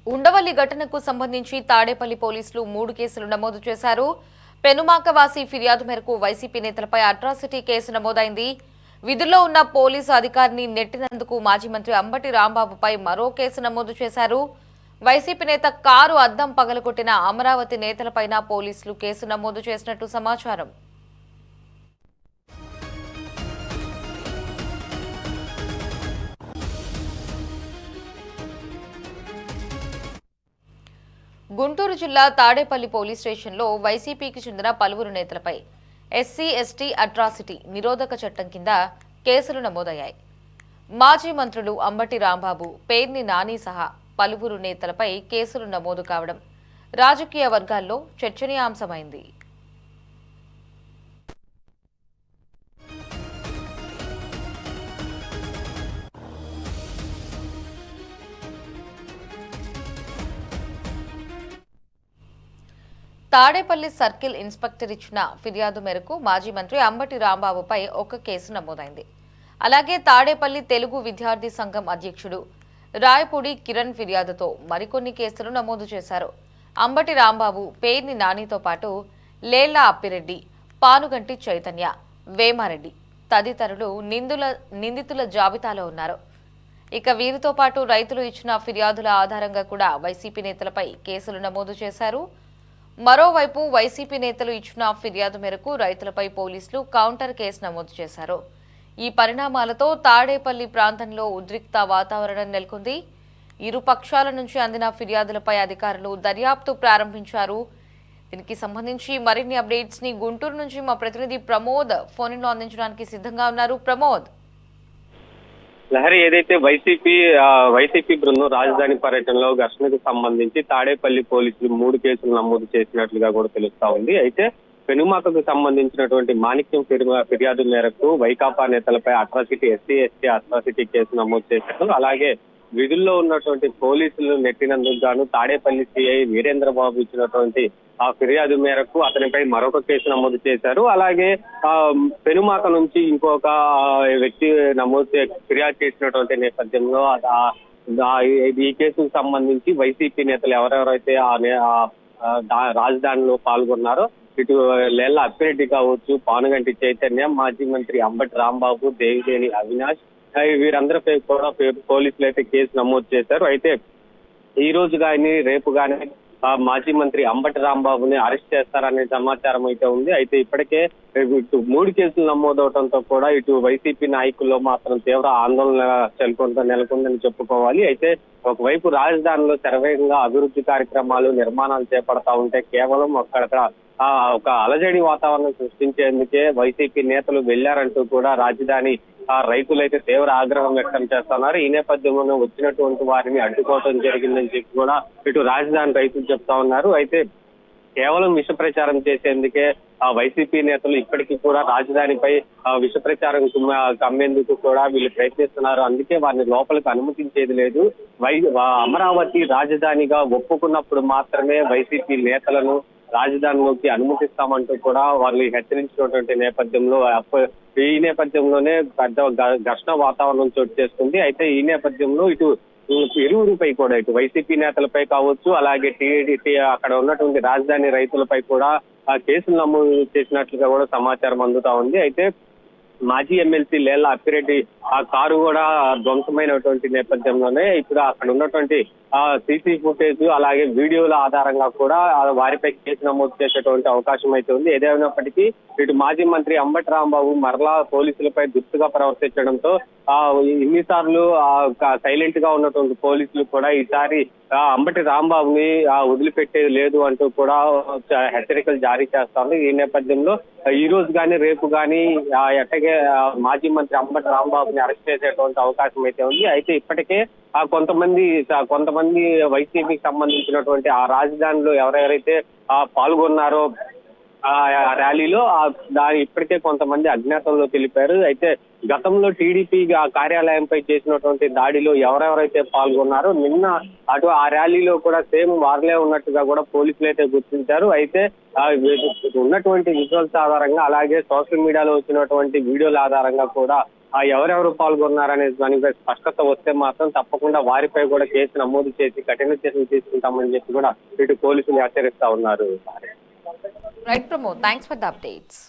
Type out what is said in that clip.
ఉండవల్లి ఘటనకు సంబంధించి తాడేపల్లి పోలీసులు 3 కేసులు నమోదు చేశారు. పెనుమాకవాసి ఫిర్యాదు మేరకు వైసీపీ నేతలపై అట్రాసిటీ కేసు నమోదైంది. విధుల్లో ఉన్న పోలీసు అధికారిని నెట్టినందుకు మాజీ మంత్రి అంబటి రాంబాబుపై మరో కేసు నమోదు చేశారు. వైసీపీ నేత కారు అద్దం పగలగొట్టిన అమరావతి నేతలపైన పోలీసులు కేసు నమోదు చేసినట్టు సమాచారం. గుంటూరు జిల్లా తాడేపల్లి పోలీస్ స్టేషన్లో వైసీపీకి చెందిన పలువురు నేతలపై ఎస్సీ ఎస్టీ అట్రాసిటీ నిరోధక చట్టం కింద కేసులు నమోదయ్యాయి. మాజీ మంత్రులు అంబటి రాంబాబు, పేర్ని నాని సహా పలువురు నేతలపై కేసులు నమోదు కావడం రాజకీయ వర్గాల్లో చర్చనీయాంశమైంది. తాడేపల్లి సర్కిల్ ఇన్స్పెక్టర్ ఇచ్చిన ఫిర్యాదు మేరకు మాజీ మంత్రి అంబటి రాంబాబుపై ఒక కేసు నమోదైంది. అలాగే తాడేపల్లి తెలుగు విద్యార్థి సంఘం అధ్యక్షుడు రాయపూడి కిరణ్ ఫిర్యాదుతో మరికొన్ని కేసులు నమోదు చేశారు. అంబటి రాంబాబు, పేర్ని నానితో పాటు లేళ్ల అప్పిరెడ్డి, పానుగంటి చైతన్య, వేమారెడ్డి తదితరులు నిందితుల జాబితాలో ఉన్నారు. ఇక వీరితో పాటు రైతులు ఇచ్చిన ఫిర్యాదుల ఆధారంగా కూడా వైసీపీ నేతలపై కేసులు నమోదు చేశారు. మరోవైపు వైసీపీ నేతలు ఇచ్చిన ఫిర్యాదు మేరకు రైతులపై పోలీసులు కౌంటర్ కేసు నమోదు చేశారు. ఈ పరిణామాలతో తాడేపల్లి ప్రాంతంలో ఉద్రిక్త వాతావరణం నెలకొంది. ఇరు పక్షాల నుంచి అందిన ఫిర్యాదులపై అధికారులు దర్యాప్తు ప్రారంభించారు. దీనికి సంబంధించి మరిన్ని అప్డేట్స్ ని గుంటూరు నుంచి మా ప్రతినిధి ప్రమోద్ ఫోన్ లో అందించడానికి సిద్ధంగా ఉన్నారు. ప్రమోద్, లహరి, ఏదైతే వైసీపీ బృందం రాజధాని పర్యటనలో ఘర్షణకు సంబంధించి తాడేపల్లి పోలీసులు 3 కేసులు నమోదు చేసినట్లుగా కూడా తెలుస్తా ఉంది. అయితే పెనుమాకకు సంబంధించినటువంటి మాణిక్యం ఫిర్యాదు మేరకు వైకాపా నేతలపై atrocity, SC ST atrocity case నమోదు చేశారు. అలాగే విధుల్లో ఉన్నటువంటి పోలీసులు నెట్టినందుకు గాను తాడేపల్లి సిఐ వీరేంద్రబాబు ఇచ్చినటువంటి ఆ ఫిర్యాదు మేరకు అతనిపై మరొక కేసు నమోదు చేశారు. అలాగే పెనుమాక నుంచి ఇంకొక వ్యక్తి ఫిర్యాదు చేసినటువంటి నేపథ్యంలో ఈ కేసుకు సంబంధించి వైసీపీ నేతలు ఎవరెవరైతే రాజధానిలో పాల్గొన్నారో ఇటు లేళ్ల అప్పిరెడ్డి కావచ్చు, పానుగంటి చైతన్య, మాజీ మంత్రి అంబటి రాంబాబు, దేవిదేని అవినాష్ వీరందరిపై కూడా పోలీసులు అయితే కేసు నమోదు చేశారు. అయితే ఈ రోజు కానీ రేపు కానీ మాజీ మంత్రి అంబటి రాంబాబుని అరెస్ట్ చేస్తారనే సమాచారం అయితే ఉంది. అయితే ఇప్పటికే ఇటు 3 కేసులు నమోదవడంతో కూడా ఇటు వైసీపీ నాయకుల్లో మాత్రం తీవ్ర ఆందోళన నెలకొందని చెప్పుకోవాలి. అయితే ఒకవైపు రాజధానిలో శరవేగంగా అభివృద్ధి కార్యక్రమాలు, నిర్మాణాలు చేపడతా ఉంటే కేవలం అక్కడ ఒక అలజడి వాతావరణం సృష్టించేందుకే వైసీపీ నేతలు వెళ్లారంటూ కూడా రాజధాని రైతులైతే తీవ్ర ఆగ్రహం వ్యక్తం చేస్తున్నారు. ఈ నేపథ్యంలో వచ్చినటువంటి వారిని అడ్డుకోవడం జరిగిందని చెప్పి కూడా ఇటు రాజధాని రైతులు చెప్తా ఉన్నారు. అయితే కేవలం విష ప్రచారం చేసేందుకే వైసీపీ నేతలు ఇప్పటికీ కూడా రాజధానిపై విష ప్రచారం కమ్మేందుకు కూడా వీళ్ళు ప్రయత్నిస్తున్నారు. అందుకే వారిని లోపలికి అనుమతించేది లేదు. అమరావతి రాజధానిగా ఒప్పుకున్నప్పుడు మాత్రమే వైసీపీ నేతలను రాజధానిలోకి అనుమతిస్తామంటూ కూడా వాళ్ళు హెచ్చరించినటువంటి నేపథ్యంలో ఈ నేపథ్యంలోనే పెద్ద ఘర్షణ వాతావరణం చోటు చేసుకుంది. అయితే ఈ నేపథ్యంలో ఇటు ఇరువురిపై కూడా ఇటు వైసీపీ నేతలపై కావచ్చు, అలాగే టీడీపీ అక్కడ ఉన్నటువంటి రాజధాని రైతులపై కూడా కేసులు నమోదు చేసినట్లుగా కూడా సమాచారం అందుతా ఉంది. అయితే మాజీ ఎమ్మెల్సీ లేళ్ల అప్పిరెడ్డి ఆ కారు కూడా ధ్వంసమైనటువంటి నేపథ్యంలోనే ఇప్పుడు అక్కడ ఉన్నటువంటి సీసీ ఫుటేజ్ అలాగే వీడియోల ఆధారంగా కూడా వారిపై కేసు నమోదు చేసేటువంటి అవకాశం అయితే ఉంది. ఏదైనప్పటికీ ఇటు మాజీ మంత్రి అంబటి రాంబాబు మరలా పోలీసులపై దుస్తుగా ప్రవర్తించడంతో ఇన్నిసార్లు సైలెంట్ గా ఉన్నటువంటి పోలీసులు కూడా ఈసారి అంబటి రాంబాబుని వదిలిపెట్టేది లేదు అంటూ కూడా హెచ్చరికలు జారీ చేస్తారు. ఈ నేపథ్యంలో ఈ రోజు కానీ రేపు కానీ ఎట్టగే మాజీ మంత్రి అంబటి రాంబాబుని అరెస్ట్ చేసేటువంటి అవకాశం అయితే ఉంది. అయితే ఇప్పటికే కొంతమంది వైసీపీకి సంబంధించినటువంటి ఆ రాజధానిలో ఎవరెవరైతే పాల్గొన్నారో ఆ ర్యాలీలో దాని ఇప్పటికే కొంతమంది అజ్ఞాతంలో తెలిపారు. అయితే గతంలో టీడీపీ కార్యాలయంపై చేసినటువంటి దాడిలో ఎవరెవరైతే పాల్గొన్నారో నిన్న అటు ఆ ర్యాలీలో కూడా సేమ్ వారిలే ఉన్నట్టుగా కూడా పోలీసులు అయితే గుర్తించారు. అయితే ఉన్నటువంటి విజువల్స్ ఆధారంగా అలాగే సోషల్ మీడియాలో వచ్చినటువంటి వీడియోల ఆధారంగా కూడా ఎవరెవరు పాల్గొన్నారనే దానిపై స్పష్టత వస్తే మాత్రం తప్పకుండా వారిపై కూడా కేసు నమోదు చేసి కఠిన చర్యలు తీసుకుంటామని చెప్పి కూడా ఇటు పోలీసులు హెచ్చరిస్తా ఉన్నారు. Right Pramod, thanks for the updates.